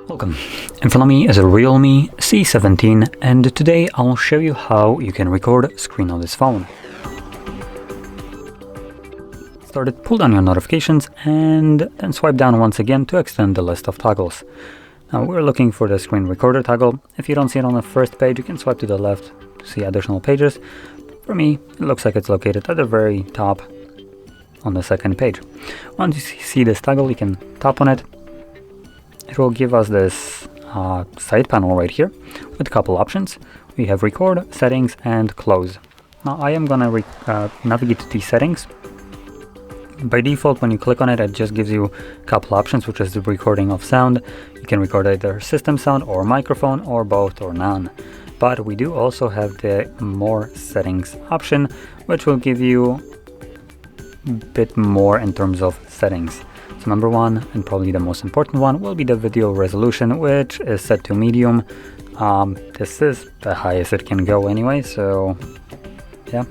Welcome. In front of me is a REALME C17 and today I'll show you how you can record screen on this phone. Start it, pull down your notifications and then swipe down once again to extend the list of toggles. Now we're looking for the screen recorder toggle. If you don't see it on the first page, you can swipe to the left to see additional pages. For me, it looks like it's located at the very top on the second page. Once you see this toggle, you can tap on it. It will give us this side panel right here with a couple options. We have record, settings, and close. Now I am gonna navigate to these settings. By default, when you click on it, it just gives you a couple options, which is the recording of sound. You can record either system sound or microphone or both or none. But we do also have the more settings option, which will give you a bit more in terms of settings. So number one, and probably the most important one, will be the video resolution, which is set to medium. This is the highest it can go anyway, so yeah.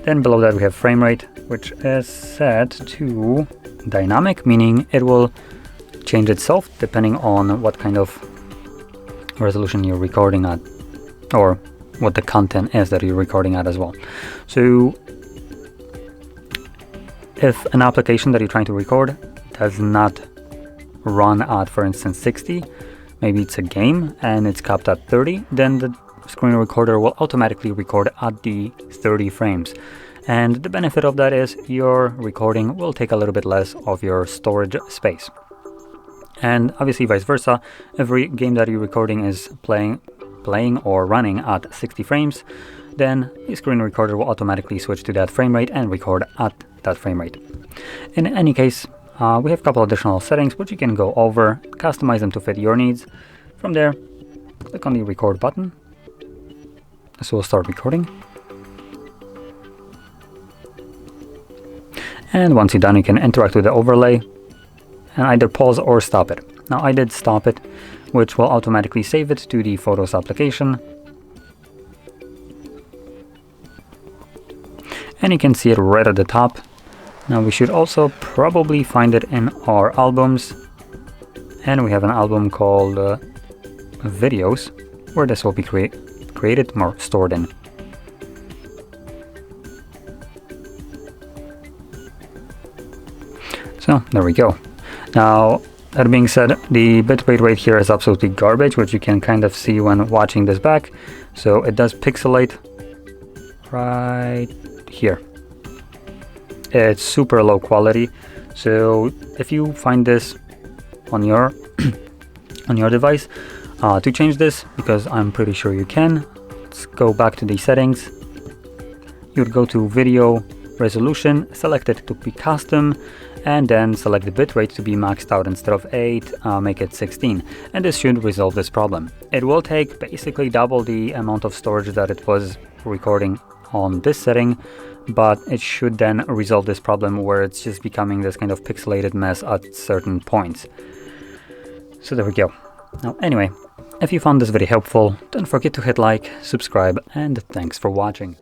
Then below that we have frame rate, which is set to dynamic, meaning it will change itself depending on what kind of resolution you're recording at, or what the content is that you're recording at as well. So if an application that you're trying to record does not run at, for instance, 60, maybe it's a game and it's capped at 30, then the screen recorder will automatically record at the 30 frames. And the benefit of that is your recording will take a little bit less of your storage space. And obviously vice versa, every game that you're recording is playing or running at 60 frames, then the screen recorder will automatically switch to that frame rate and record at that frame rate. In any case, we have a couple additional settings which you can go over, customize them to fit your needs. From there, click on the record button. This will start recording. And once you're done, you can interact with the overlay and either pause or stop it. Now I did stop it, which will automatically save it to the Photos application. And you can see it right at the top. Now we should also probably find it in our albums. And we have an album called Videos, where this will be created or stored in. So there we go. Now that being said, the bitrate rate here is absolutely garbage, which you can kind of see when watching this back. So it does pixelate right here. It's super low quality. So if you find this on your on your device, to change this, because I'm pretty sure you can, let's go back to the settings. You'd go to video resolution, select it to be custom, and then select the bitrate to be maxed out. Instead of 8, make it 16, and this should resolve this problem. It will take basically double the amount of storage that it was recording on this setting, but it should then resolve this problem where it's just becoming this kind of pixelated mess at certain points. So there we go. Now anyway, if you found this video helpful, don't forget to hit like, subscribe, and thanks for watching.